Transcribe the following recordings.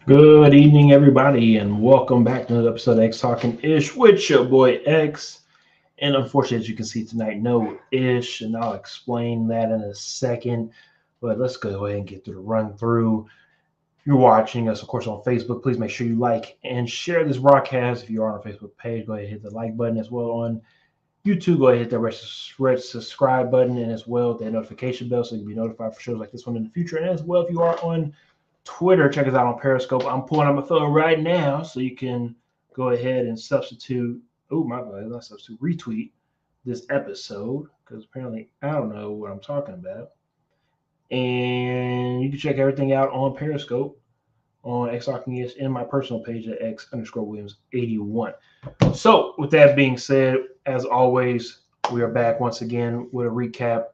Good evening, everybody, and welcome back to another episode of X Talking Ish with your boy X. And unfortunately, as you can see tonight, no Ish, and I'll explain that in a second. But let's go ahead and get through the run through. If you're watching us, of course, on Facebook, please make sure you like and share this broadcast. If you are on our Facebook page, go ahead and hit the like button as well. On YouTube, go ahead and hit that red subscribe button and as well the notification bell so you can be notified for shows like this one in the future. And as well, if you are on Twitter, check us out on Periscope. I'm pulling up my phone right now so you can go ahead and substitute. Oh, my bad, not substitute, retweet this episode because apparently I don't know what I'm talking about. And you can check everything out on Periscope on XtalknIsh and my personal page at X_Williams81. So, with that being said, as always, we are back once again with a recap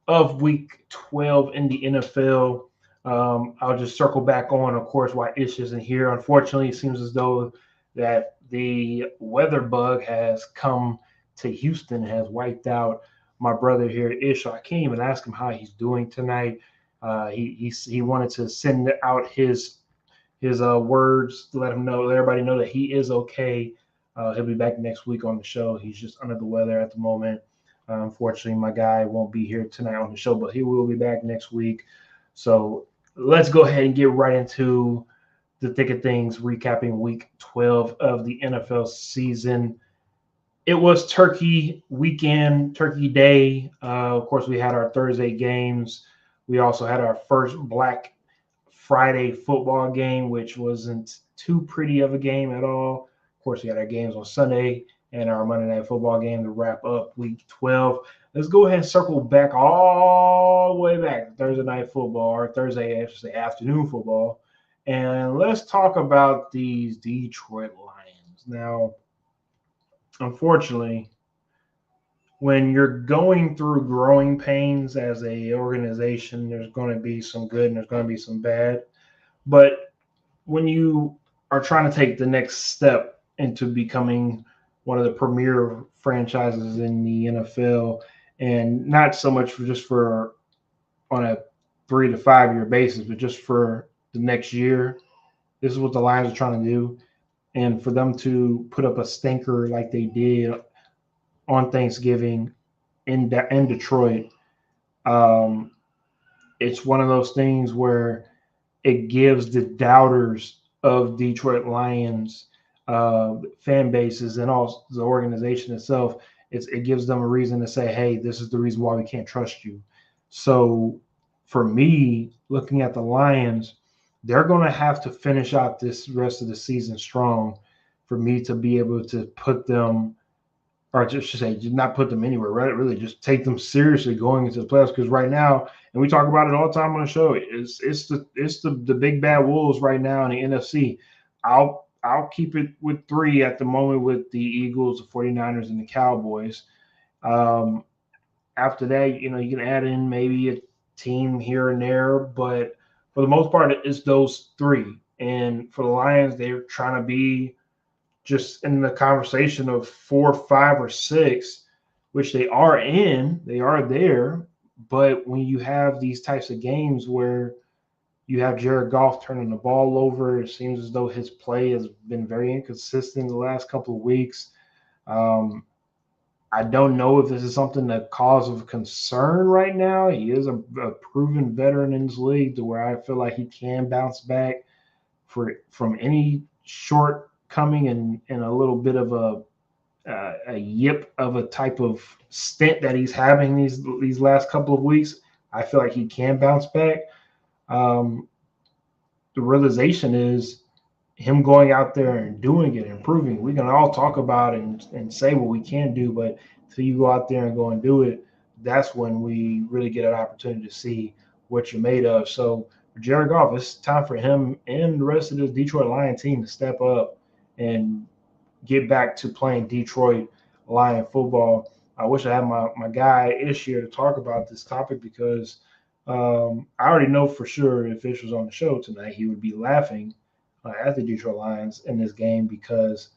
of Week 12 in the NFL. I'll just circle back on, of course, why Ish isn't here. Unfortunately, it seems as though that the weather bug has come to Houston and has wiped out my brother here, Ish. So I can't even ask him how he's doing tonight. He wanted to send out his words to let everybody know that he is okay. He'll be back next week on the show. He's just under the weather at the moment. Unfortunately, my guy won't be here tonight on the show, but he will be back next week. So let's go ahead and get right into the thick of things, recapping Week 12 of the NFL season. It was Turkey weekend, Turkey Day. Of course, we had our Thursday games. We also had our first Black Friday football game, which wasn't too pretty of a game at all. Of course, we had our games on Sunday and our Monday Night Football game to wrap up Week 12. Let's go ahead and circle back all the way back to Thursday Night Football, or Thursday, I should say, afternoon football. And let's talk about these Detroit Lions. Now, unfortunately, when you're going through growing pains as a organization, there's going to be some good and there's going to be some bad. But when you are trying to take the next step into becoming one of the premier franchises in the NFL, and not so much for on a 3 to 5 year basis, but just for the next year, this is what the Lions are trying to do. And for them to put up a stinker like they did on Thanksgiving in Detroit, it's one of those things where it gives the doubters of Detroit Lions fan bases and also the organization itself, it gives them a reason to say, hey, this is the reason why we can't trust you. So for me, looking at the Lions, they're going to have to finish out this rest of the season strong for me to be able to put them, or just to say, not put them anywhere, right? Really just take them seriously going into the playoffs. Because right now, and we talk about it all the time on the show, it's the big bad wolves right now in the NFC. I'll keep it with 3 at the moment with the Eagles, the 49ers, and the Cowboys. After that, you can add in maybe a team here and there, but for the most part, it's those 3. And for the Lions, they're trying to be just in the conversation of 4, 5, or 6, which they are in. They are there. But when you have these types of games where you have Jared Goff turning the ball over, it seems as though his play has been very inconsistent the last couple of weeks. I don't know if this is something that cause of concern right now. He is a proven veteran in this league to where I feel like he can bounce back from any shortcoming and a little bit of a yip of a type of stint that he's having these last couple of weeks. I feel like he can bounce back. The realization is him going out there and doing it, improving. We can all talk about it and say what we can do, but until you go out there and go and do it, that's when we really get an opportunity to see what you're made of. So for Jared Goff, it's time for him and the rest of the Detroit Lion team to step up and get back to playing Detroit Lion football. I wish I had my guy Ish here to talk about this topic because I already know for sure if Ish was on the show tonight, he would be laughing at the Detroit Lions in this game because,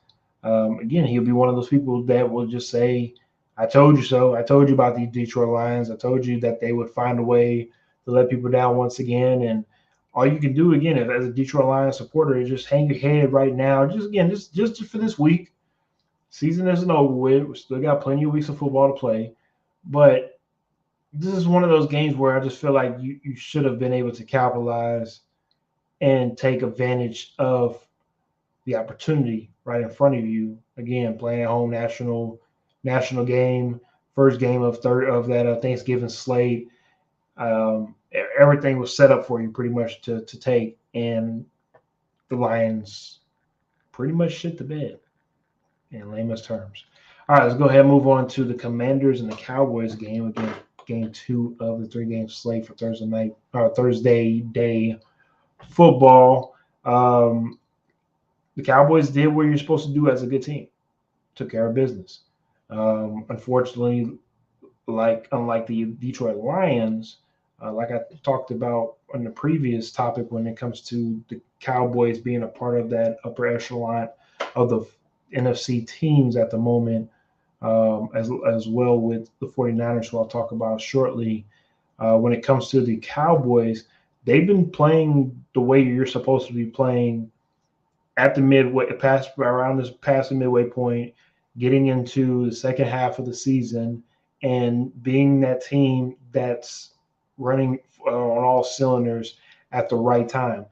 again, he'll be one of those people that will just say, I told you so. I told you about these Detroit Lions. I told you that they would find a way to let people down once again. And all you can do again as a Detroit Lions supporter is just hang your head right now. Just for this week. Season isn't over with. We still got plenty of weeks of football to play, but this is one of those games where I just feel like you should have been able to capitalize and take advantage of the opportunity right in front of you. Again, playing at home, national game, first game of that Thanksgiving slate. Everything was set up for you pretty much to take, and the Lions pretty much shit the bed in layman's terms. All right, let's go ahead and move on to the Commanders and the Cowboys game. Again, game 2 of the 3-game slate for Thursday day football. The Cowboys did what you're supposed to do as a good team. Took care of business. Unfortunately, unlike the Detroit Lions, like I talked about on the previous topic when it comes to the Cowboys being a part of that upper echelon of the NFC teams at the moment, as well with the 49ers, who I'll talk about shortly. When it comes to the Cowboys, they've been playing the way you're supposed to be playing at the midway, past the midway point, getting into the second half of the season, and being that team that's running on all cylinders at the right time.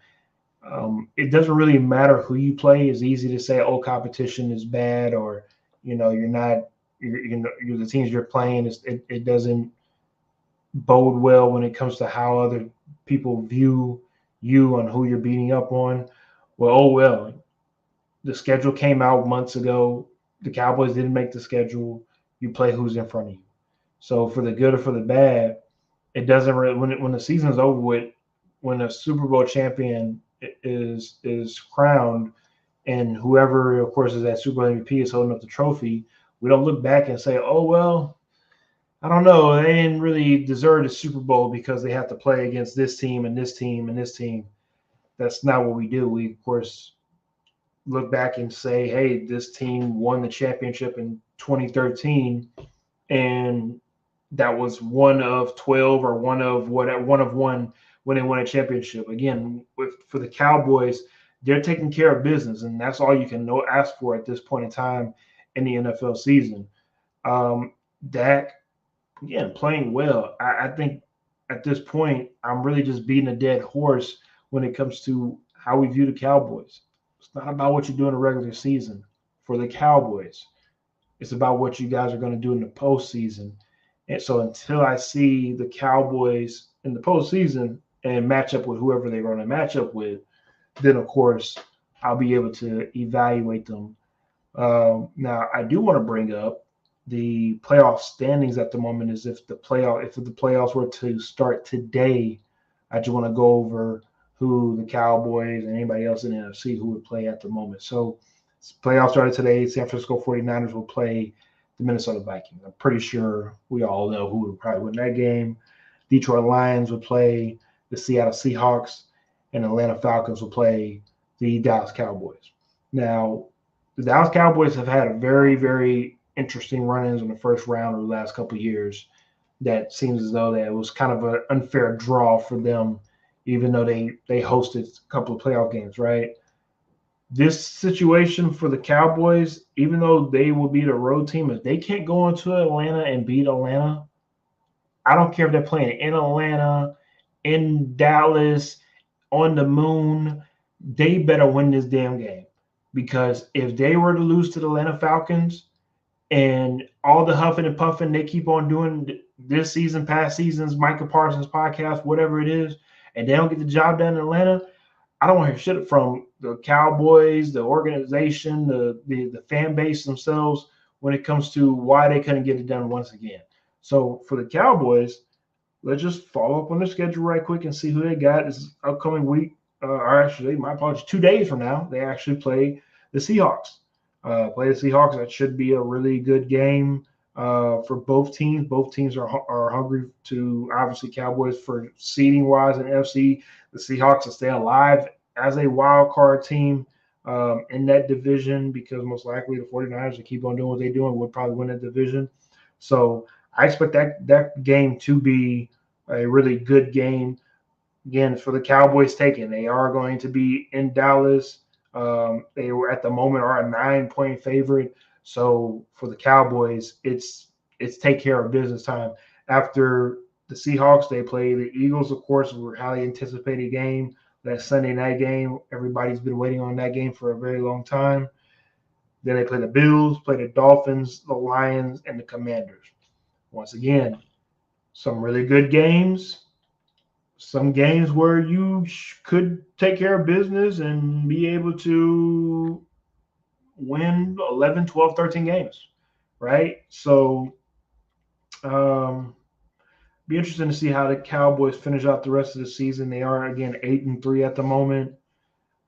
It doesn't really matter who you play. It's easy to say, "Oh, competition is bad," or you're not. You're the teams you're playing. It doesn't bode well when it comes to how other people view you and who you're beating up on. Well, oh well. The schedule came out months ago. The Cowboys didn't make the schedule. You play who's in front of you. So for the good or for the bad, it doesn't really, when the season's over with, when a Super Bowl champion is crowned, and whoever, of course, is that Super Bowl MVP is holding up the trophy, we don't look back and say, "Oh well, I don't know, they didn't really deserve the Super Bowl because they have to play against this team and this team and this team." That's not what we do. We, of course, look back and say, "Hey, this team won the championship in 2013, and that was one of 12 or one of one when they won a championship." Again, for the Cowboys, they're taking care of business, and that's all you can ask for at this point in time in the NFL season. Dak, again, playing well. I think at this point, I'm really just beating a dead horse when it comes to how we view the Cowboys. It's not about what you do in the regular season for the Cowboys. It's about what you guys are going to do in the postseason. And so until I see the Cowboys in the postseason and match up with whoever they're going to match up with, then, of course, I'll be able to evaluate them. Now, I do want to bring up the playoff standings at the moment. Is if the playoffs were to start today, I just want to go over who the Cowboys and anybody else in the NFC who would play at the moment. So playoffs started today. San Francisco 49ers will play the Minnesota Vikings. I'm pretty sure we all know who would probably win that game. Detroit Lions would play the Seattle Seahawks, and Atlanta Falcons will play the Dallas Cowboys. Now, the Dallas Cowboys have had a very, very interesting run-ins in the first round of the last couple of years. That seems as though that it was kind of an unfair draw for them, even though they hosted a couple of playoff games, right? This situation for the Cowboys, even though they will be the road team, if they can't go into Atlanta and beat Atlanta, I don't care if they're playing in Atlanta, in Dallas, on the moon, they better win this damn game. Because if they were to lose to the Atlanta Falcons and all the huffing and puffing they keep on doing this season, past seasons, Micah Parsons podcast, whatever it is, and they don't get the job done in Atlanta, I don't want to hear shit from the Cowboys, the organization, the fan base themselves when it comes to why they couldn't get it done once again. So for the Cowboys, let's just follow up on their schedule right quick and see who they got this upcoming week. Or actually, my apologies, 2 days from now, they actually play the Seahawks. That should be a really good game for both teams. Both teams are hungry to, obviously, Cowboys for seeding-wise in NFC. The Seahawks to stay alive as a wild card team in that division, because most likely the 49ers will keep on doing what they're doing, will probably win that division. So I expect that game to be a really good game. again, for the Cowboys taking, they are going to be in Dallas. They were at the moment are a 9-point favorite. So for the Cowboys, it's take care of business time. After the Seahawks, they play the Eagles, of course, were a highly anticipated game. That Sunday night game, everybody's been waiting on that game for a very long time. Then they play the Bills, play the Dolphins, the Lions, and the Commanders. Once again, some really good games. Some games where you could take care of business and be able to win 11, 12, 13 games, right? So be interesting to see how the Cowboys finish out the rest of the season. They are, again, 8-3 at the moment,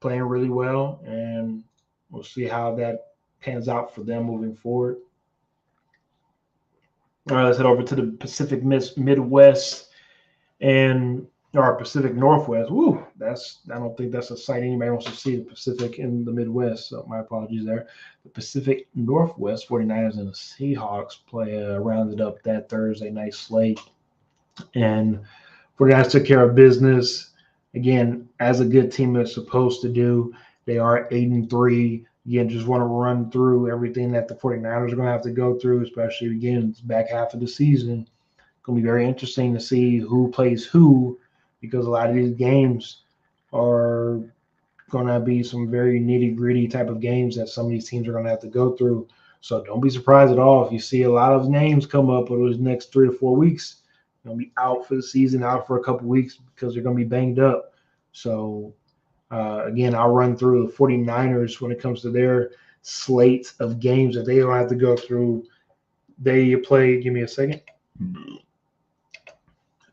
playing really well, and we'll see how that pans out for them moving forward. All right, let's head over to the Pacific Midwest and or Pacific Northwest. Woo, I don't think that's a sight anybody wants to see, the Pacific in the Midwest. So my apologies there. The Pacific Northwest 49ers and the Seahawks rounded up that Thursday night slate. And 49ers took care of business. Again, as a good team is supposed to do. They are 8-3. Again, just want to run through everything that the 49ers are going to have to go through, especially, again, it's back half of the season. It's going to be very interesting to see who plays who, because a lot of these games are going to be some very nitty-gritty type of games that some of these teams are going to have to go through. So don't be surprised at all if you see a lot of names come up over the next 3 to 4 weeks. They'll be out for the season, out for a couple weeks because they're going to be banged up. So, again, I'll run through the 49ers when it comes to their slate of games that they don't have to go through. They play, give me a second.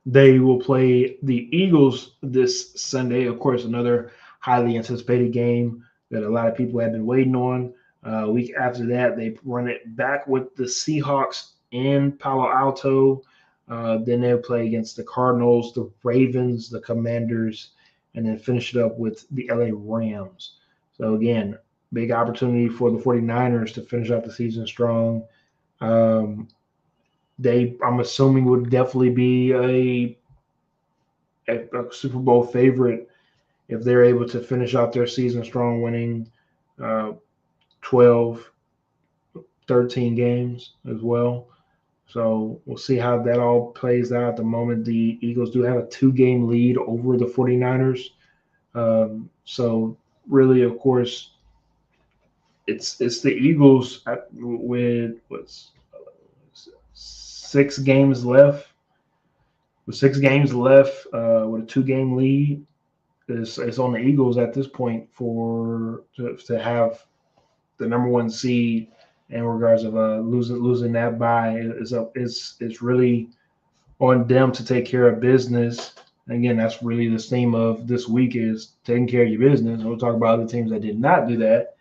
They will play the Eagles this Sunday. Of course, another highly anticipated game that a lot of people have been waiting on. A week after that, they run it back with the Seahawks in Palo Alto. Then they'll play against the Cardinals, the Ravens, the Commanders, and then finish it up with the LA Rams. So, again, big opportunity for the 49ers to finish out the season strong. I'm assuming, would definitely be a Super Bowl favorite if they're able to finish out their season strong, winning 12, 13 games as well. So we'll see how that all plays out. At the moment, the Eagles do have a 2-game lead over the 49ers. So really, of course, it's the Eagles with 6 games left. With 6 games left, with a 2-game lead, it's on the Eagles at this point to have the number 1 seed. In regards of losing that bye, it's really on them to take care of business. And again, that's really the theme of this week, is taking care of your business. We'll talk about other teams that did not do that.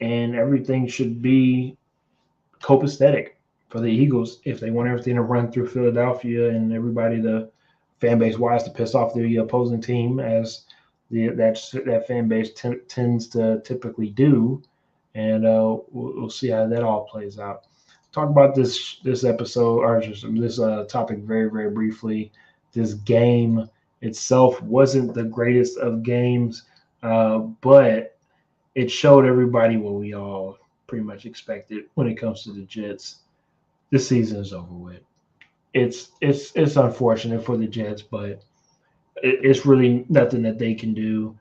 And everything should be copacetic for the Eagles if they want everything to run through Philadelphia and everybody, the fan base wise, to piss off the opposing team, as that fan base tends to typically do. And we'll see how that all plays out. Talk about this episode, or just this topic very, very briefly. This game itself wasn't the greatest of games, but it showed everybody what we all pretty much expected when it comes to the Jets. This season is over with. It's unfortunate for the Jets, but it's really nothing that they can do.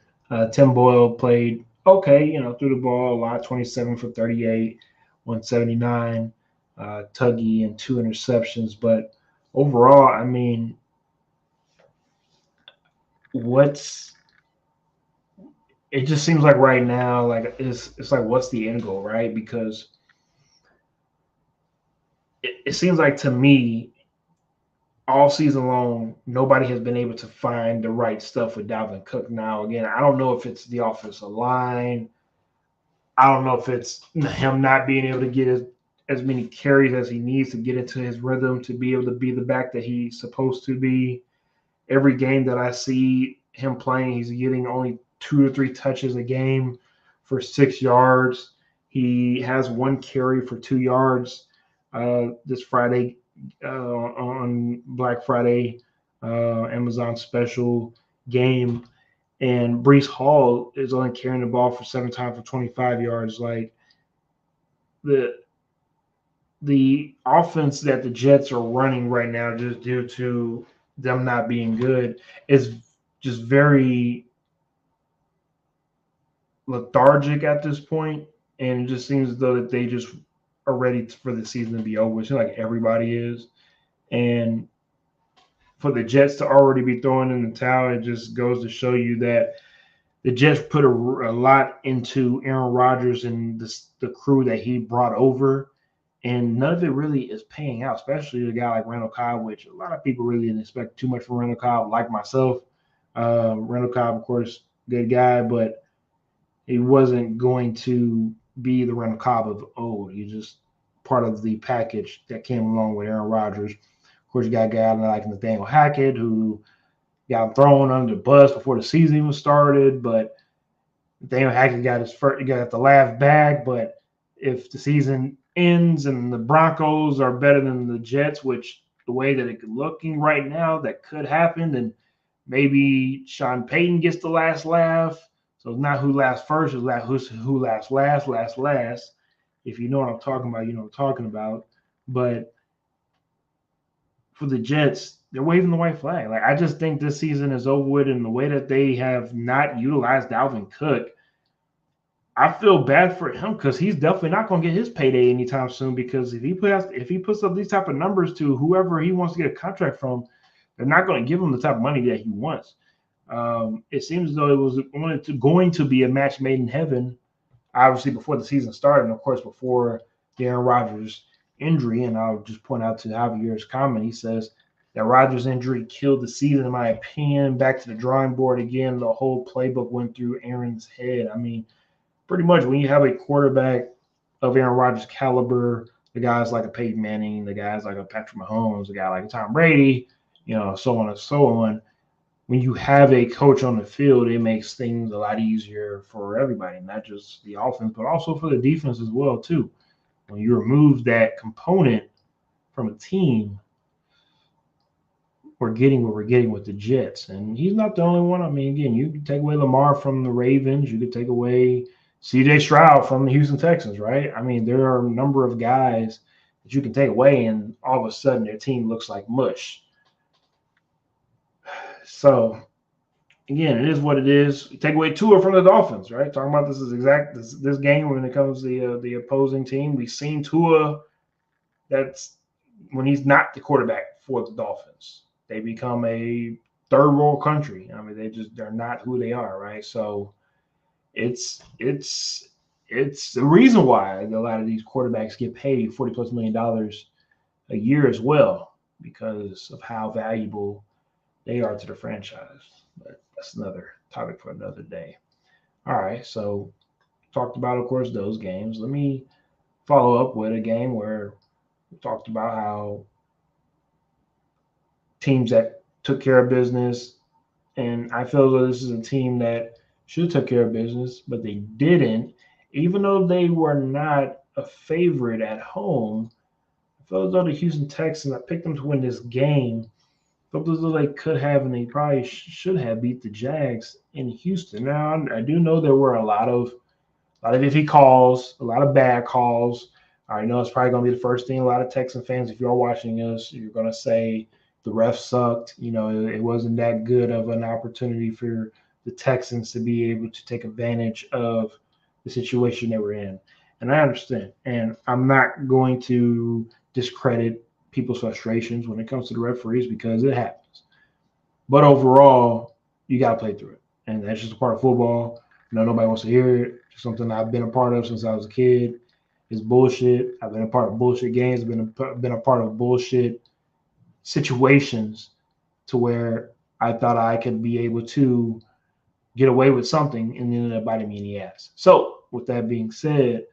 Tim Boyle played okay, threw the ball a lot, 27 for 38, 179, Tuggy, and 2 interceptions. But overall, I mean, it just seems like right now, like it's like, what's the end goal, right? Because it seems like, to me, all season long, nobody has been able to find the right stuff with Dalvin Cook. Now, again, I don't know if it's the offensive line. I don't know if it's him not being able to get as many carries as he needs to get into his rhythm to be able to be the back that he's supposed to be. Every game that I see him playing, he's getting only 2 or 3 touches a game for 6 yards. He has 1 carry for 2 yards this Friday on Black Friday Amazon special game, and Brees Hall is only carrying the ball for 7 times for 25 yards. Like the the offense that the Jets are running right now, just due to them not being good, is just very lethargic at this point, and it just seems as though that they just are ready for the season to be over. It seems like everybody is, and for the Jets to already be throwing in the towel, it just goes to show you that the Jets put a lot into Aaron Rodgers and the crew that he brought over, and none of it really is paying out, especially a guy like Randall Cobb, which a lot of people really didn't expect too much from Randall Cobb, like myself. Randall Cobb, of course, good guy, but he wasn't going to be the Randall Cobb of old. He's just part of the package that came along with Aaron Rodgers. Of course, you got a guy like Nathaniel Hackett, who got thrown under the bus before the season even started, but Nathaniel Hackett got his first, he got the laugh back. But if the season ends and the Broncos are better than the Jets, which the way that it's looking right now, that could happen, then maybe Sean Payton gets the last laugh. So it's not who laughs first, it's who laughs last. If you know what I'm talking about, you know what I'm talking about. But for the Jets, they're waving the white flag. Like, I just think this season is over with, and the way that they have not utilized Dalvin Cook, I feel bad for him because he's definitely not going to get his payday anytime soon. Because if he puts up these type of numbers to whoever he wants to get a contract from, they're not going to give him the type of money that he wants. It seems as though it was going to be a match made in heaven, obviously before the season started, and of course before the Aaron Rodgers injury. And I'll just point out to Javier's comment. He says that Rodgers' injury killed the season, in my opinion. Back to the drawing board again. The whole playbook went through Aaron's head. I mean, pretty much when you have a quarterback of Aaron Rodgers' caliber, the guys like a Peyton Manning, the guys like a Patrick Mahomes, the guy like a Tom Brady, so on and so on. When you have a coach on the field, it makes things a lot easier for everybody, not just the offense, but also for the defense as well, too. When you remove that component from a team, we're getting what we're getting with the Jets. And he's not the only one. I mean, again, you can take away Lamar from the Ravens. You could take away C.J. Stroud from the Houston Texans, right? I mean, there are a number of guys that you can take away, and all of a sudden their team looks like mush. So, again, it is what it is. You take away Tua from the Dolphins, right? Talking about this game when it comes to the opposing team. We've seen Tua. That's when he's not the quarterback for the Dolphins. They become a third world country. I mean, they're not who they are, right? So it's the reason why a lot of these quarterbacks get paid $40+ million a year as well, because of how valuable they are to the franchise. But that's another topic for another day. All right, so talked about, of course, those games. Let me follow up with a game where we talked about how teams that took care of business, and I feel that this is a team that should have took care of business, but they didn't. Even though they were not a favorite at home, I feel as though the Houston Texans, I picked them to win this game. I felt as though they could have, and they probably should have beat the Jags in Houston. Now, I do know there were a lot of iffy calls, a lot of bad calls. I know it's probably going to be the first thing a lot of Texan fans, if you're watching us, you're going to say the refs sucked. It wasn't that good of an opportunity for the Texans to be able to take advantage of the situation they were in. And I understand. And I'm not going to discredit people's frustrations when it comes to the referees, because it happens. But overall, you got to play through it. And that's just a part of football. Nobody wants to hear it. It's something I've been a part of since I was a kid. It's bullshit. I've been a part of bullshit games. I've been a part of bullshit situations to where I thought I could be able to get away with something, and then ended up biting me in the ass. So, with that being said,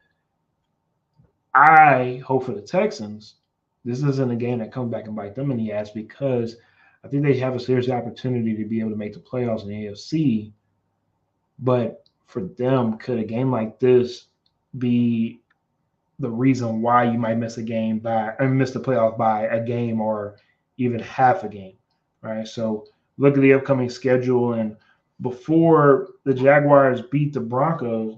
I hope for the Texans, this isn't a game that comes back and bite them in the ass, because I think they have a serious opportunity to be able to make the playoffs in the AFC. But for them, could a game like this be the reason why you might miss the playoff by a game or even half a game? right? So look at the upcoming schedule, and before the Jaguars beat the Broncos,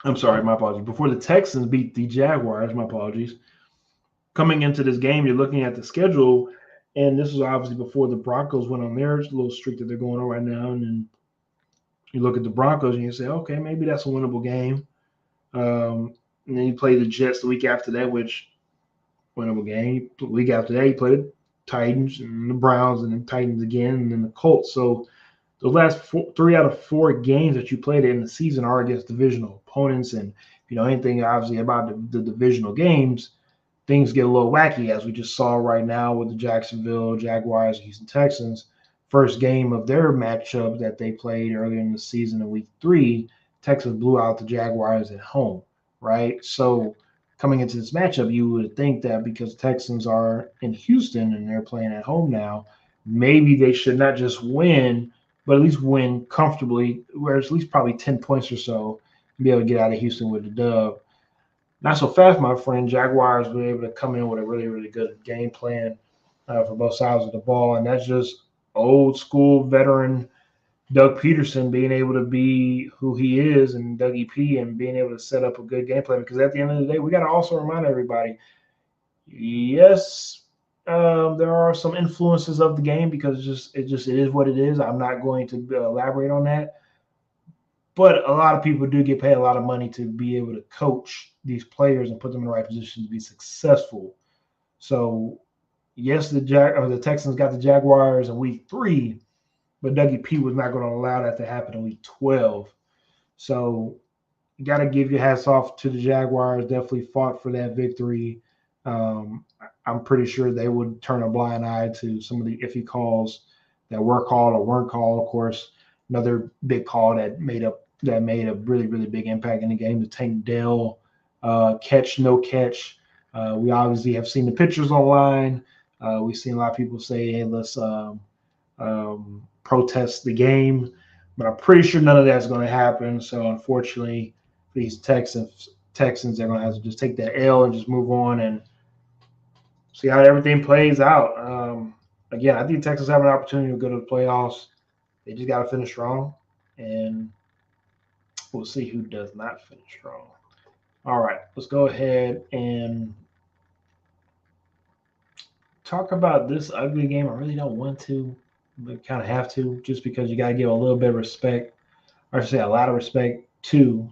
I'm sorry, my apologies. Before the Texans beat the Jaguars, my apologies. Coming into this game, you're looking at the schedule, and this was obviously before the Broncos went on their little streak that they're going on right now. And then you look at the Broncos and you say, okay, maybe that's a winnable game. And then you play the Jets the week after that, which winnable game. The week after that, you play the Titans and the Browns and the Titans again, and then the Colts. So the last 3 out of 4 games that you played in the season are against divisional opponents. And if you know anything, obviously, about the divisional games, things get a little wacky, as we just saw right now with the Jacksonville Jaguars and Houston Texans. First game of their matchup that they played earlier in the season in week 3, Texas blew out the Jaguars at home, right? So coming into this matchup, you would think that because Texans are in Houston and they're playing at home now, maybe they should not just win, but at least win comfortably, where it's at least probably 10 points or so, and be able to get out of Houston with the dub. Not so fast, my friend. Jaguars were able to come in with a really, really good game plan for both sides of the ball, and that's just old school veteran Doug Peterson being able to be who he is, and Dougie P, and being able to set up a good game plan. Because at the end of the day, we got to also remind everybody, yes, there are some influences of the game because it is what it is. I'm not going to elaborate on that. But a lot of people do get paid a lot of money to be able to coach these players and put them in the right position to be successful. So, yes, the Texans got the Jaguars in week 3, but Dougie P was not going to allow that to happen in week 12. So, you got to give your hats off to the Jaguars. Definitely fought for that victory. I'm pretty sure they would turn a blind eye to some of the iffy calls that were called or weren't called. Of course, another big call that made a really, really big impact in the game, the Tank Dell catch, no catch. We obviously have seen the pictures online. We've seen a lot of people say, hey, let's protest the game. But I'm pretty sure none of that's going to happen. So unfortunately, these Texans, they're going to have to just take that L and just move on and see how everything plays out. Again, I think Texans have an opportunity to go to the playoffs. They just got to finish strong, and we'll see who does not finish strong. All right, let's go ahead and talk about this ugly game. I really don't want to, but kind of have to, just because you got to give a little bit of respect, or say a lot of respect to,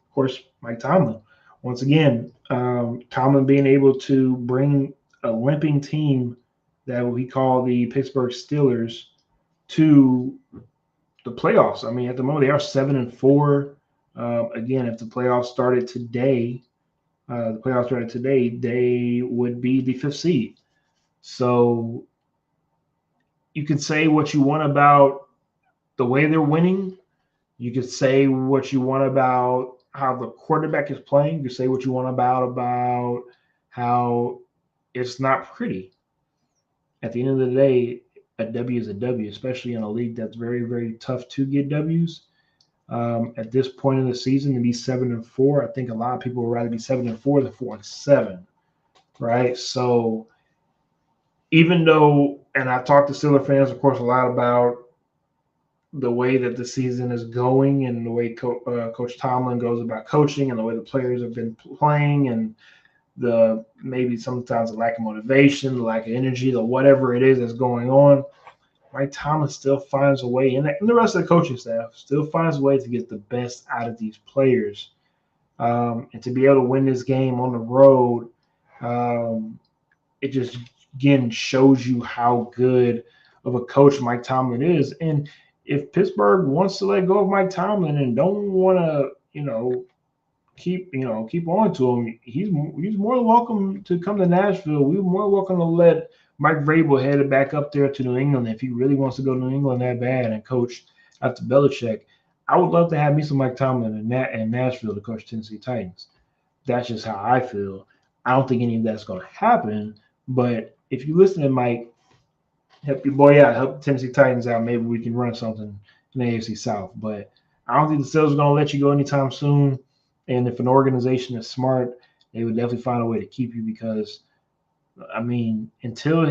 of course, Mike Tomlin. Once again, Tomlin being able to bring a limping team that we call the Pittsburgh Steelers to the playoffs. I mean, at the moment they are 7-4. Again, if the playoffs started today, they would be the 5th seed. So you could say what you want about the way they're winning. You could say what you want about how the quarterback is playing. You could say what you want about how it's not pretty. At the end of the day, a W is a W, especially in a league that's very, very tough to get W's. At this point in the season, to be 7-4, I think a lot of people would rather be 7-4 than 4-7, right? So even though, and I talked to Steelers fans, of course, a lot about the way that the season is going and the way Coach Tomlin goes about coaching and the way the players have been playing and the maybe sometimes the lack of motivation, the lack of energy, the whatever it is that's going on. Mike Tomlin still finds a way, and the rest of the coaching staff still finds a way to get the best out of these players. And to be able to win this game on the road, it just, again, shows you how good of a coach Mike Tomlin is. And if Pittsburgh wants to let go of Mike Tomlin and don't want to, keep on to him, he's more than welcome to come to Nashville. We're more welcome to let Mike Vrabel head it back up there to New England if he really wants to go to New England that bad and coach after Belichick. I would love to have me some Mike Tomlin in Nashville to coach Tennessee Titans. That's just how I feel. I don't think any of that's going to happen. But if you listen to Mike, help your boy out, help the Tennessee Titans out. Maybe we can run something in the AFC South. But I don't think the Steelers are going to let you go anytime soon. And if an organization is smart, they would definitely find a way to keep you because I mean, until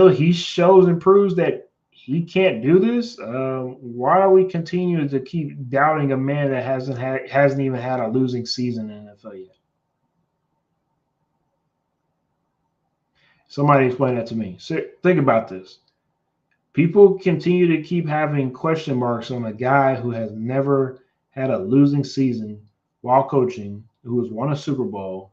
he shows and proves that he can't do this, why are we continuing to keep doubting a man that hasn't even had a losing season in the NFL yet? Somebody explain that to me. So think about this. People continue to keep having question marks on a guy who has never had a losing season while coaching, who has won a Super Bowl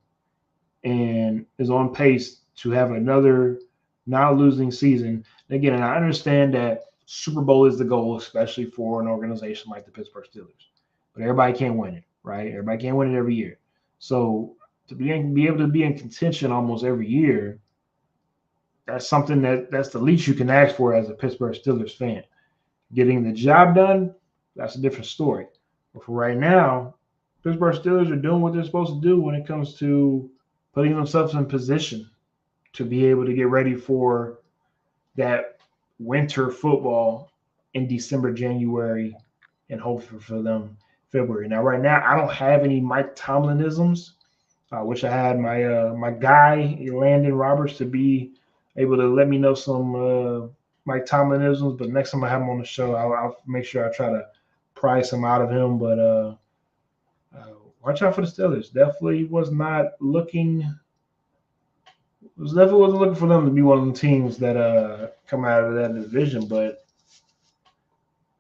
and is on pace to have another not losing season. Again, and I understand that Super Bowl is the goal, especially for an organization like the Pittsburgh Steelers. But everybody can't win it, right? Everybody can't win it every year. So to be able to be in contention almost every year, that's something that's the least you can ask for as a Pittsburgh Steelers fan. Getting the job done, that's a different story. But for right now, Pittsburgh Steelers are doing what they're supposed to do when it comes to putting themselves in position to be able to get ready for that winter football in December, January, and hopefully for them February. Now, right now, I don't have any Mike Tomlinisms. I wish I had my guy Landon Roberts to be able to let me know some Mike Tomlinisms. But next time I have him on the show, I'll make sure I try to pry some out of him. But watch out for the Steelers. Definitely wasn't looking for them to be one of the teams that come out of that division. But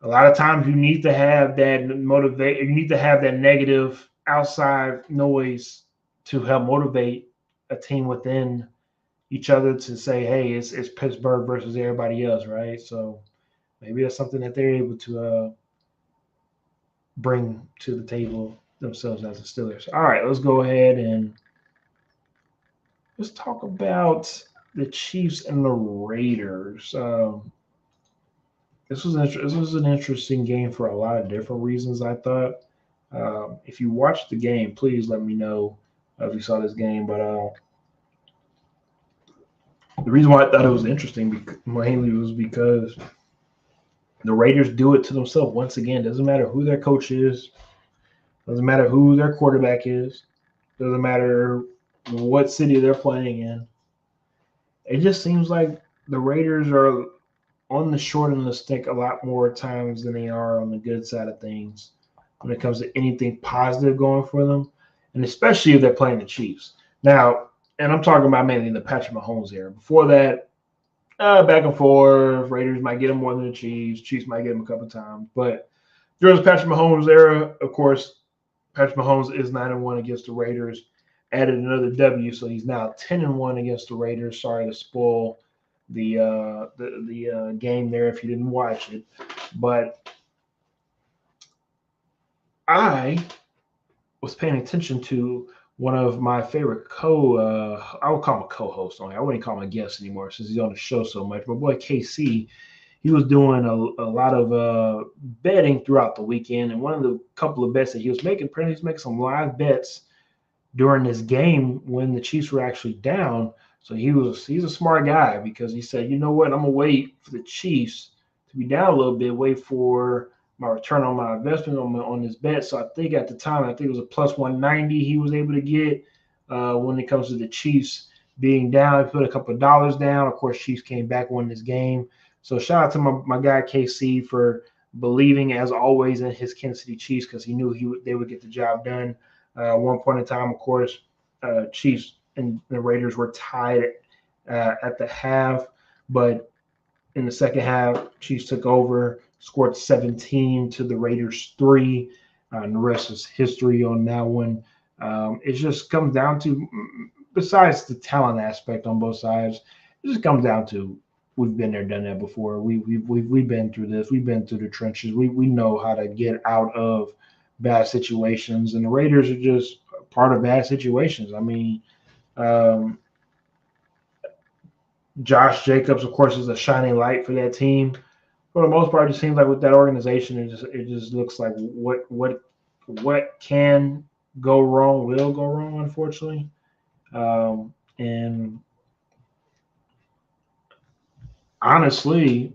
a lot of times you need to have that motivate. You need to have that negative outside noise to help motivate a team within each other to say, hey, it's Pittsburgh versus everybody else, right? So maybe that's something that they're able to bring to the table themselves as the Steelers. All right, let's go ahead and let's talk about the Chiefs and the Raiders. This was an interesting game for a lot of different reasons, I thought. If you watched the game, please let me know if you saw this game. But the reason why I thought it was interesting mainly was because the Raiders do it to themselves once again. Doesn't matter who their coach is, doesn't matter who their quarterback is, doesn't matter what city they're playing in. It just seems like the Raiders are on the short end of the stick a lot more times than they are on the good side of things when it comes to anything positive going for them, and especially if they're playing the Chiefs. Now, and I'm talking about mainly the Patrick Mahomes era. Before that, back and forth. Raiders might get him more than the Chiefs. Chiefs might get him a couple times. But during the Patrick Mahomes era, of course, Patrick Mahomes is 9-1 against the Raiders. Added another W, so he's now 10-1 against the Raiders. Sorry to spoil the game there if you didn't watch it, but I was paying attention to one of my favorite I would call him a co-host only. I wouldn't call him a guest anymore since he's on the show so much. My boy KC, he was doing a lot of betting throughout the weekend, and one of the couple of bets that he was making, apparently he's making some live bets during this game when the Chiefs were actually down. So he's a smart guy because he said, you know what, I'm gonna wait for the Chiefs to be down a little bit, wait for my return on my investment on this bet. So I think at the time, I think it was a plus 190 he was able to get when it comes to the Chiefs being down. He put a couple of dollars down. Of course, Chiefs came back, won this game. So shout out to my guy KC for believing, as always, in his Kansas City Chiefs because he knew they would get the job done. One point in time, of course, Chiefs and the Raiders were tied at the half, but in the second half, Chiefs took over, scored 17 to the Raiders 3, and the rest is history on that one. It just comes down to, besides the talent aspect on both sides, it just comes down to we've been there, done that before. We've been through this. We've been through the trenches. We know how to get out of bad situations, and the Raiders are just part of bad situations. I mean, Josh Jacobs, of course, is a shining light for that team. For the most part, it just seems like with that organization, it just looks like what can go wrong will go wrong, unfortunately. And honestly,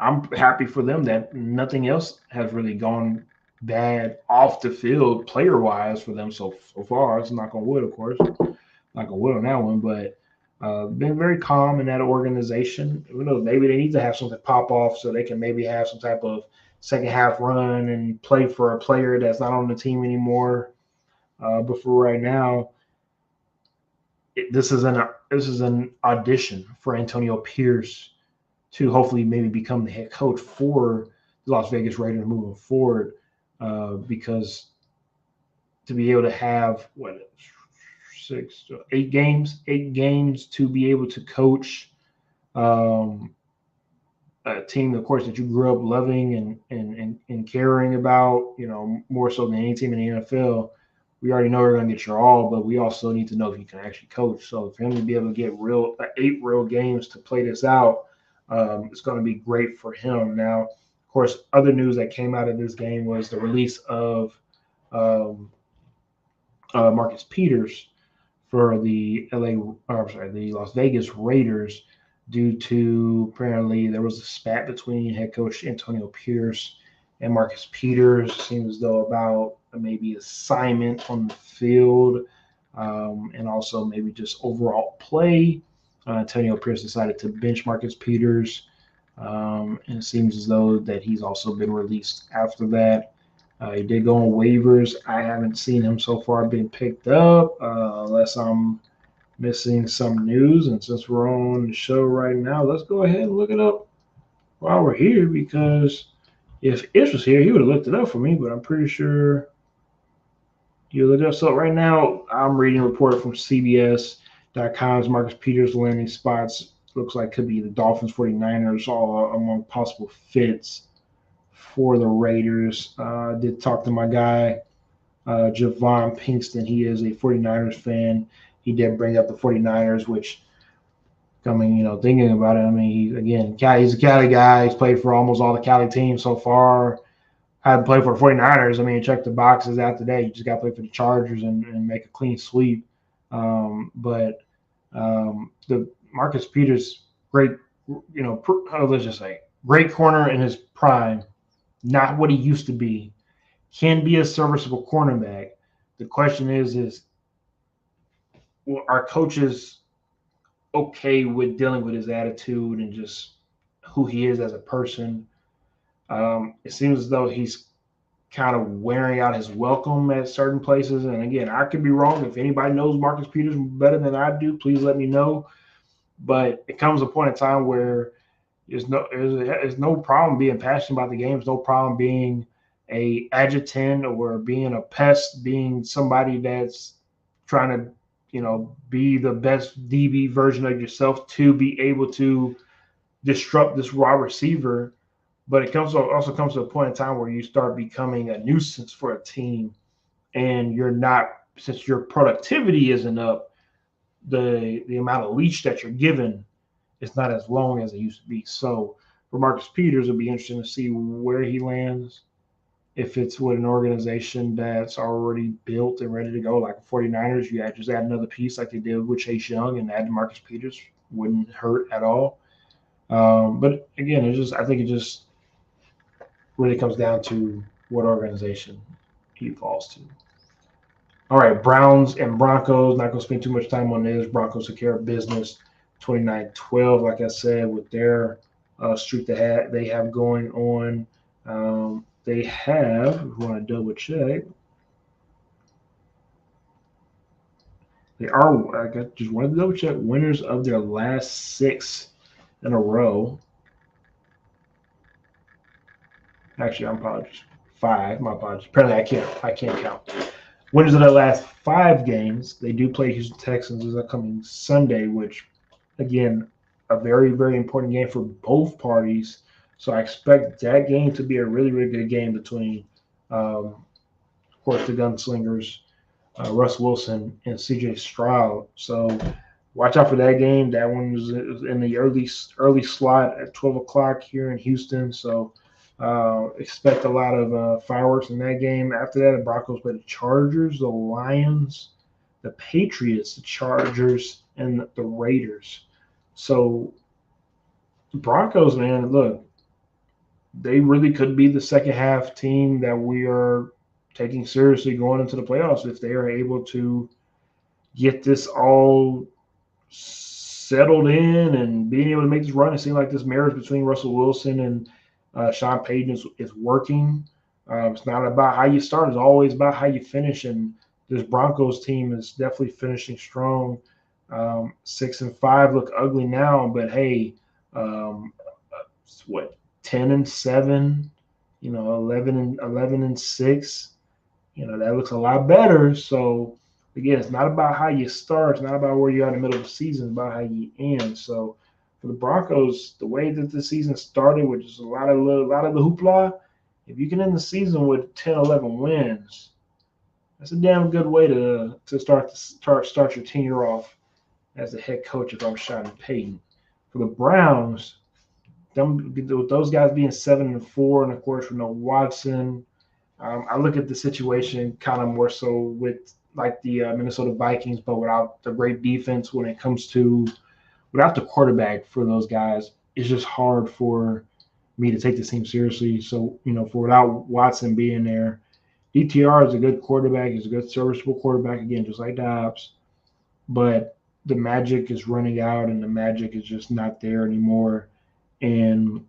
I'm happy for them that nothing else has really gone bad off the field player wise for them so far. It's knock on wood, of course, knock on wood on that one, but Been very calm in that organization. Who knows? Maybe they need to have something pop off so they can maybe have some type of second half run and play for a player that's not on the team anymore. But for right now, this is an audition for Antonio Pierce to hopefully maybe become the head coach for the Las Vegas Raiders moving forward. Because to be able to have what 8 games to be able to coach um, a team, of course, that you grew up loving and caring about, more so than any team in the NFL. We already know we're going to get your all, but we also need to know if you can actually coach. So for him to be able to get 8 real games to play this out, it's going to be great for him. Now, of course, other news that came out of this game was the release of Marcus Peters for the Las Vegas Raiders, due to apparently there was a spat between head coach Antonio Pierce and Marcus Peters. It seems as though about maybe assignment on the field, and also maybe just overall play. Antonio Pierce decided to bench Marcus Peters, and it seems as though that he's also been released after that. He did go on waivers. I haven't seen him so far being picked up, unless I'm missing some news. And since we're on the show right now, let's go ahead and look it up while we're here, because if Ish was here, he would have looked it up for me, but I'm pretty sure you looked it up. So right now, I'm reading a report from CBS.com's Marcus Peters landing spots. Looks like could be the Dolphins, 49ers, all among possible fits for the Raiders. I did talk to my guy, Javon Pinkston. He is a 49ers fan. He did bring up the 49ers, which, thinking about it, I mean, he's a Cali guy. He's played for almost all the Cali teams so far. Had played for the 49ers. I mean, check the boxes out today. You just got to play for the Chargers and make a clean sweep. But the Marcus Peters, great, let's just say, great corner in his prime. Not what he used to be, can be a serviceable cornerback. The question is are coaches okay with dealing with his attitude and just who he is as a person? It seems as though he's kind of wearing out his welcome at certain places. And again, I could be wrong. If anybody knows Marcus Peters better than I do, please let me know. But it comes a point in time where there's no problem being passionate about the game. There's no problem being a adjutant or being a pest, being somebody that's trying to, be the best DB version of yourself to be able to disrupt this raw receiver. But it also comes to a point in time where you start becoming a nuisance for a team, and you're not, since your productivity isn't up, the amount of leash that you're given is not as long as it used to be. So for Marcus Peters, it'll be interesting to see where he lands. If it's with an organization that's already built and ready to go, like the 49ers, you just add another piece like they did with Chase Young and add Marcus Peters, wouldn't hurt at all. But again, I think it just really comes down to what organization he falls to. All right, Browns and Broncos. Not going to spend too much time on this. Broncos took care of business 29-12, like I said, with their streak that they have going on. They have, if we want to double check, I just wanted to double check, winners of their last 6 in a row. Actually, I'm apologies. 5, my apologies. Apparently, I can't count. Winners of their last 5 games. They do play Houston Texans this upcoming Sunday, which, again, a very, very important game for both parties. So I expect that game to be a really, really good game between, of course, the gunslingers, Russ Wilson and C.J. Stroud. So watch out for that game. That one is in the early slot at 12 o'clock here in Houston. So expect a lot of fireworks in that game. After that, the Broncos play the Chargers, the Lions, the Patriots, the Chargers, and the Raiders. So the Broncos, man, look, they really could be the second half team that we are taking seriously going into the playoffs if they are able to get this all settled in and being able to make this run. It seemed like this marriage between Russell Wilson and Sean Payton is working. It's not about how you start; it's always about how you finish. And this Broncos team is definitely finishing strong. 6-5 look ugly now, but hey, what 10-7, 11-6. That looks a lot better. So again, it's not about how you start. It's not about where you are in the middle of the season. It's about how you end. So for the Broncos, the way that the season started, which is a lot of the hoopla, if you can end the season with 10, 11 wins, that's a damn good way to start your tenure off as the head coach if I'm Sean Payton. For the Browns, with those guys being 7-4, and of course with no Watson, I look at the situation kind of more so with like the Minnesota Vikings, but without the great defense when it comes to without the quarterback for those guys, it's just hard for me to take the team seriously. So, for without Watson being there, DTR is a good quarterback. He's a good serviceable quarterback, again, just like Dobbs. But the magic is running out, and the magic is just not there anymore. And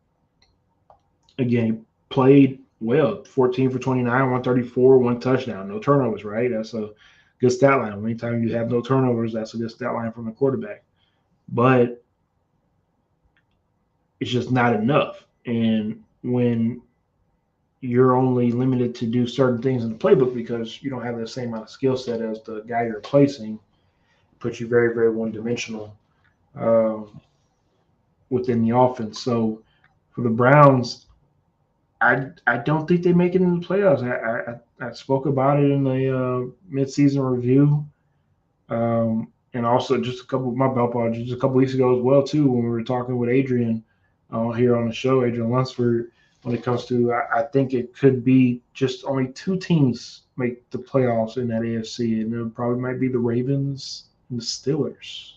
again, he played well, 14 for 29, 134, 1 touchdown, no turnovers, right? That's a good stat line. Anytime you have no turnovers, that's a good stat line from the quarterback. But it's just not enough. And when you're only limited to do certain things in the playbook because you don't have the same amount of skill set as the guy you're replacing, it puts you very, very one-dimensional within the offense. So for the Browns, I don't think they make it in the playoffs. I spoke about it in the midseason review, and also just a couple weeks ago as well too when we were talking with Adrian here on the show, Adrian Lunsford. When it comes to, I think it could be just only 2 teams make the playoffs in that AFC, and it probably might be the Ravens and the Steelers.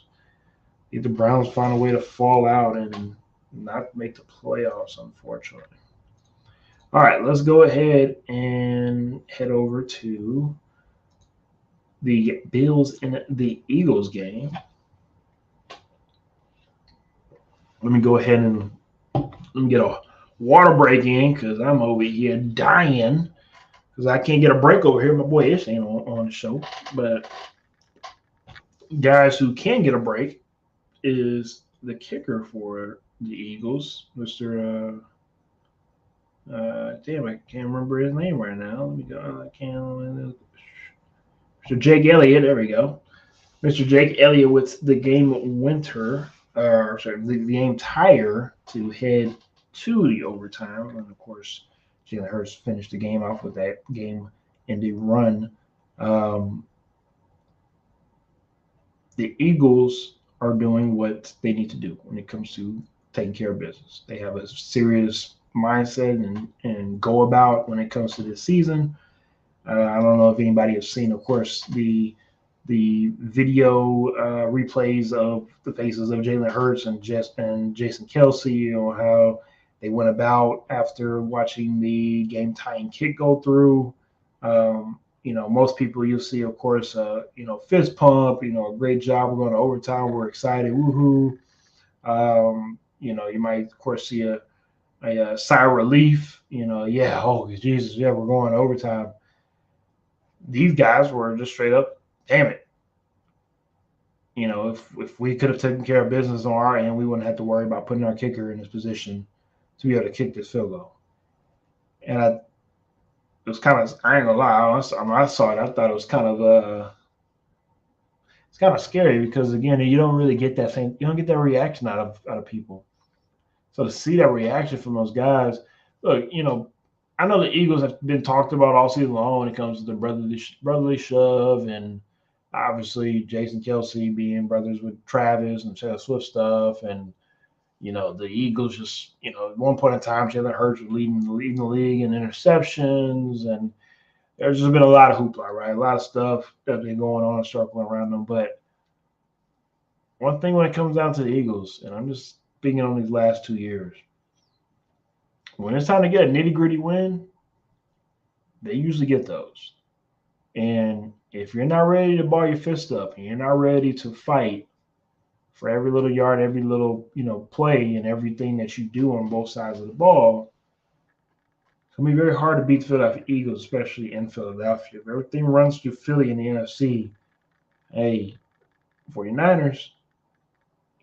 If the Browns find a way to fall out and not make the playoffs, unfortunately. All right, let's go ahead and head over to the Bills and the Eagles game. Let me go ahead and get a water break in because I'm over here dying because I can't get a break over here. My boy Ish ain't on the show. But guys who can get a break is the kicker for the Eagles, Mr. Damn, I can't remember his name right now. Let me go. Mr. Jake Elliott. There we go. Mr. Jake Elliott with the game winner, the game tire to head to the overtime. And of course, Jalen Hurts finished the game off with that game-ending run. The Eagles are doing what they need to do when it comes to taking care of business. They have a serious mindset and go about when it comes to this season. I don't know if anybody has seen, of course, the video replays of the faces of Jalen Hurts and Jason Kelce, or how they went about after watching the game-tying kick go through. Most people you'll see, of course, fist pump, a great job. We're going to overtime. We're excited. Woohoo. You might, of course, see a sigh of relief, yeah, oh, Jesus, yeah, we're going to overtime. These guys were just straight up, damn it. If we could have taken care of business on our end, we wouldn't have to worry about putting our kicker in this position to be able to kick this field goal. And it was kind of, I ain't gonna lie, I saw it, I thought it was kind of it's kind of scary because again, you don't get that reaction out of people. So to see that reaction from those guys, look, I know the Eagles have been talked about all season long when it comes to the brotherly shove, and obviously Jason Kelce being brothers with Travis and Taylor Swift stuff, and the Eagles just at one point in time Jalen Hurts was leading the league in interceptions, and there's just been a lot of hoopla, right? A lot of stuff that's been going on and circling around them. But one thing when it comes down to the Eagles, and I'm just speaking on these last 2 years, when it's time to get a nitty-gritty win, they usually get those. And if you're not ready to ball your fist up and you're not ready to fight for every little yard, every little, play and everything that you do on both sides of the ball, it's going to be very hard to beat the Philadelphia Eagles, especially in Philadelphia. If everything runs through Philly in the NFC, hey, 49ers,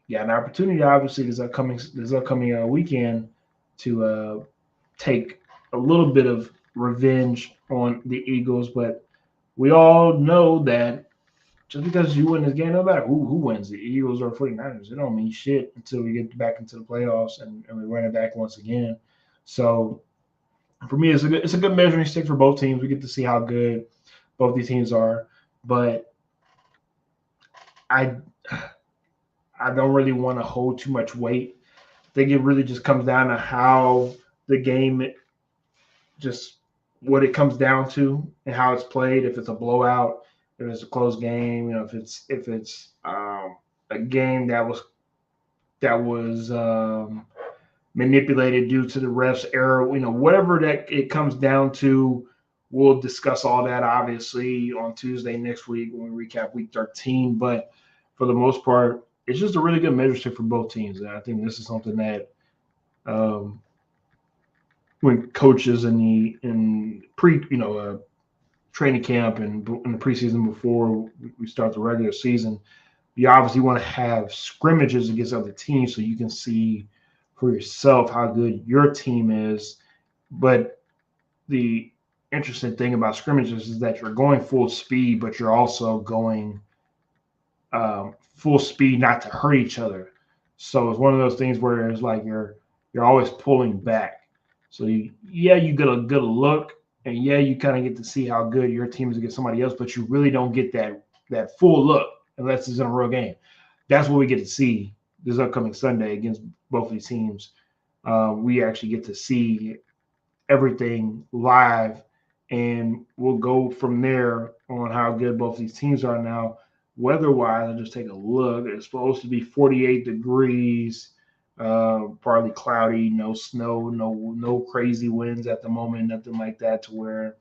you got an opportunity, obviously, this upcoming weekend to take a little bit of revenge on the Eagles. But we all know that just because you win this game, no matter who wins, the Eagles or 49ers, it don't mean shit until we get back into the playoffs and we run it back once again. So for me, it's a good measuring stick for both teams. We get to see how good both these teams are, but I I don't really want to hold too much weight. I think it really just comes down to how the game, just what it comes down to and how it's played. If it's a blowout, if it's a close game, if it's a game that was manipulated due to the refs error, whatever that it comes down to. We'll discuss all that obviously on Tuesday next week when we recap Week 13. But for the most part, it's just a really good measure stick for both teams, and I think this is something that um, when coaches in training camp and in the preseason before we start the regular season, you obviously want to have scrimmages against other teams so you can see for yourself how good your team is. But the interesting thing about scrimmages is that you're going full speed, but you're also going full speed not to hurt each other. So it's one of those things where it's like you're always pulling back. So you get a good look, and you kind of get to see how good your team is against somebody else, but you really don't get that full look unless it's in a real game. That's what we get to see this upcoming Sunday against both of these teams. We actually get to see everything live, and we'll go from there on how good both these teams are now. Weather-wise, I'll just take a look. It's supposed to be 48 degrees, partly cloudy, no snow, no crazy winds at the moment, nothing like that to where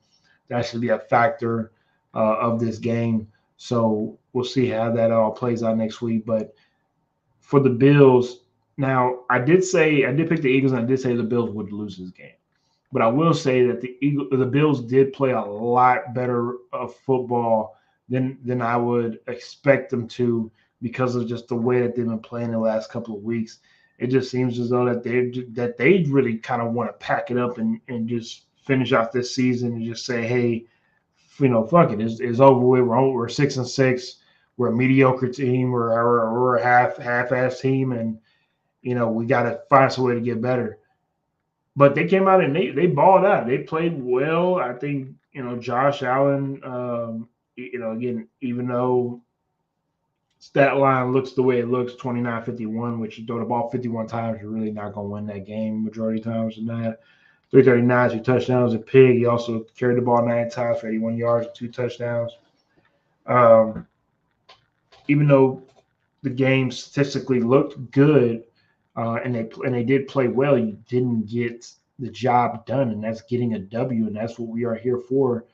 that should be a factor of this game. So we'll see how that all plays out next week. But for the Bills, now I did pick the Eagles, and I did say the Bills would lose this game. But I will say that the Bills did play a lot better of football than I would expect them to because of just the way that they've been playing the last couple of weeks. It just seems as though that they really kind of want to pack it up and just finish out this season and just say, hey, fuck it, it's over with. We're 6-6. We're a mediocre team. We're a half-ass team, and we got to find some way to get better. But they came out and they balled out. They played well. I think Josh Allen. Again, even though stat line looks the way it looks, 29-51, which you throw the ball 51 times, you're really not going to win that game majority of times than that. 339, 2 touchdowns, a pig. He also carried the ball 9 times for 81 yards and 2 touchdowns. Even though the game statistically looked good, and they did play well, you didn't get the job done, and that's getting a W, and that's what we are here for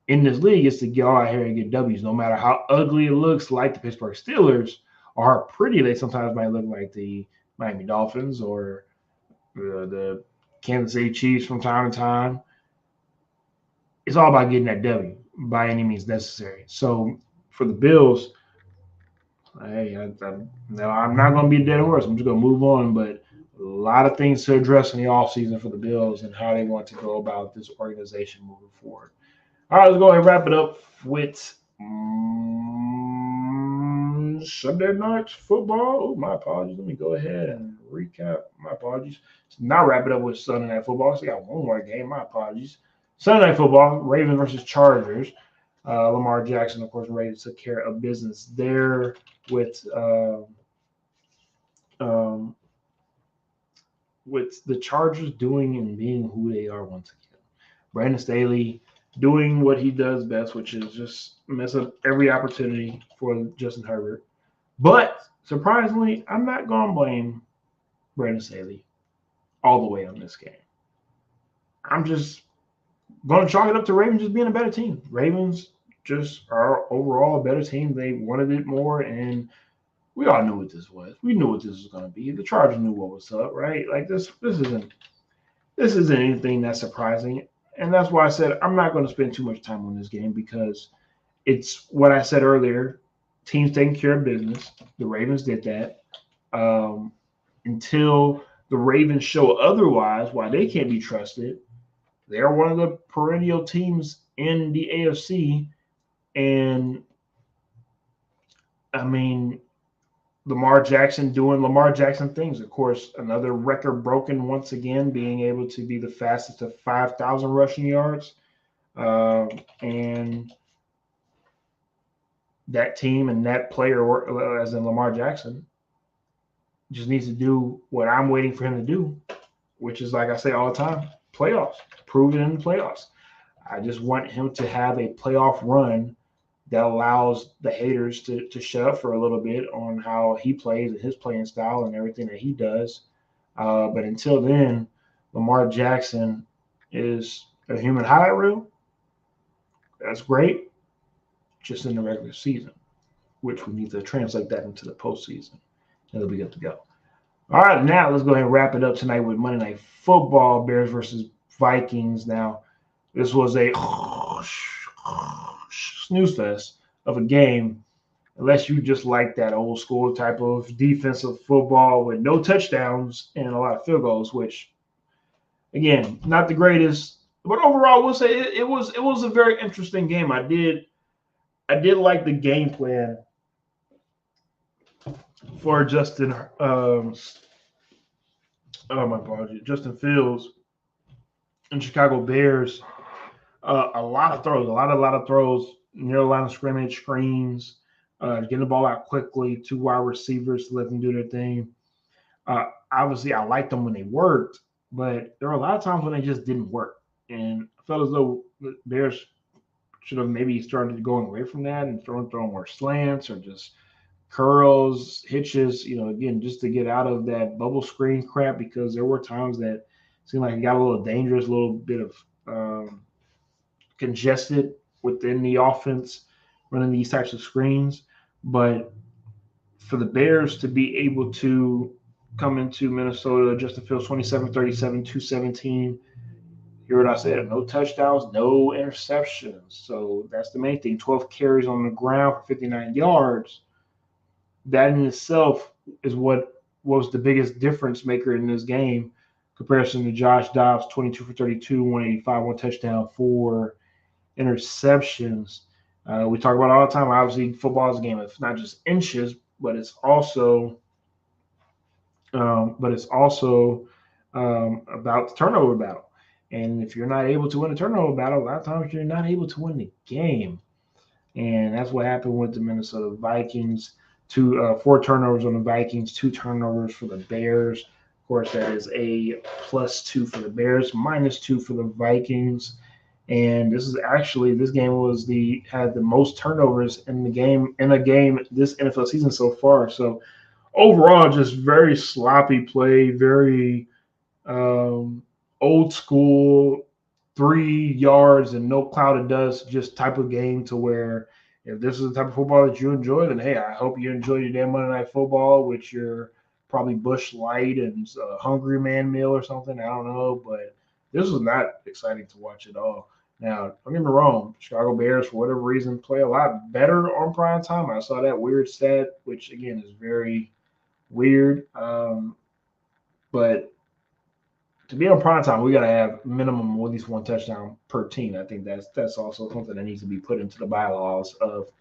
in this league, is to go out here and get W's, no matter how ugly it looks, like the Pittsburgh Steelers, or how pretty they sometimes might look, like the Miami Dolphins or the Kansas City Chiefs from time to time. It's all about getting that W by any means necessary. So for the Bills, hey, I'm not going to be a dead horse. I'm just going to move on, but a lot of things to address in the offseason for the Bills and how they want to go about this organization moving forward. All right, let's go ahead and wrap it up with Sunday night football. Oh, my apologies. Let me go ahead and recap. My apologies. Now wrap it up with Sunday night football. So I got one more game. My apologies. Sunday night football, Ravens versus Chargers. Lamar Jackson, of course, ready to take care of business there with the Chargers doing and being who they are once again. Brandon Staley doing what he does best, which is just mess up every opportunity for Justin Herbert. But surprisingly, I'm not going to blame Brandon Staley all the way on this game. I'm just going to chalk it up to Ravens just being a better team. Ravens just are overall a better team. They wanted it more, and We all knew what this was. We knew what this was going to be. The Chargers knew what was up, right? Like this isn't anything that's surprising, and that's why I said I'm not going to spend too much time on this game because it's what I said earlier. Teams taking care of business. The Ravens did that. Um, until the Ravens show otherwise, why they can't be trusted. They're one of the perennial teams in the AFC, and I mean Lamar Jackson doing Lamar Jackson things. Of course, another record broken once again, being able to be the fastest to 5,000 rushing yards. And that team and that player, as in Lamar Jackson, just needs to do what I'm waiting for him to do, which is, like I say all the time, playoffs. Prove it in the playoffs. I just want him to have a playoff run that allows the haters to shut up for a little bit on how he plays and his playing style and everything that he does. But until then, Lamar Jackson is a human highlight reel. That's great, just in the regular season, which we need to translate that into the postseason. And it'll be good to go. All right, now let's go ahead and wrap it up tonight with Monday Night Football, Bears versus Vikings. Now, this was a snooze fest of a game, unless you just like that old school type of defensive football with no touchdowns and a lot of field goals, which, again, not the greatest. But overall, we'll say it was a very interesting game. I did like the game plan for Justin. My apologies, Justin Fields and Chicago Bears. A lot of throws near the line of scrimmage, screens, getting the ball out quickly, two wide receivers to let them do their thing. Obviously, I liked them when they worked, but there were a lot of times when they just didn't work. And I felt as though the Bears should have maybe started going away from that and throwing more slants or just curls, hitches, again, just to get out of that bubble screen crap, because there were times that seemed like it got a little dangerous, a little bit of congested within the offense running these types of screens. But for the Bears to be able to come into Minnesota, Justin Fields 27-37, 217. Hear what I said? No touchdowns, no interceptions. So that's the main thing. 12 carries on the ground for 59 yards. That in itself is what was the biggest difference maker in this game, comparison to Josh Dobbs, 22 for 32, 185, one touchdown, 4 interceptions. We talk about it all the time. Obviously, football is a game of not just inches, but it's also about the turnover battle. And if you're not able to win a turnover battle, a lot of times you're not able to win the game. And that's what happened with the Minnesota Vikings. 4 turnovers on the Vikings, 2 turnovers for the Bears. Of course, that is a +2 for the Bears, -2 for the Vikings. And this game had the most turnovers in a game this NFL season so far. So overall, just very sloppy play, very old school, 3 yards and no cloud of dust, just type of game to where if this is the type of football that you enjoy, then hey, I hope you enjoy your damn Monday Night Football with your probably Bush Light and Hungry Man meal or something. I don't know, but this was not exciting to watch at all. Now, don't get me wrong, Chicago Bears, for whatever reason, play a lot better on prime time. I saw that weird stat, which again is very weird. But to be on prime time, we got to have minimum at least 1 touchdown per team. I think that's also something that needs to be put into the bylaws of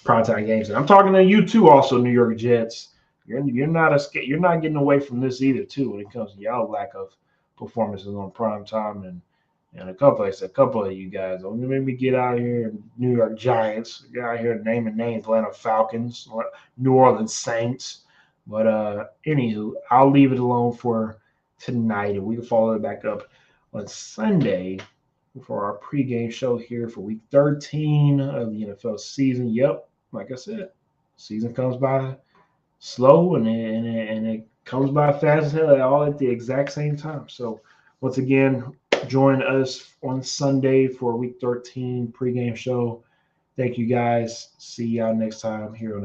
primetime games. And I'm talking to you too, also New York Jets. You're not getting away from this either too when it comes to y'all lack of performances on prime time and a couple of you guys. Don't make me get out here, New York Giants. Get out here naming names, Atlanta Falcons, New Orleans Saints. But anywho, I'll leave it alone for tonight, and we can follow it back up on Sunday for our pregame show here for Week 13 of the NFL season. Yep, like I said, season comes by slow and it comes by fast as hell, all at the exact same time. So once again, join us on Sunday for Week 13 pregame show. Thank you guys. See y'all next time here on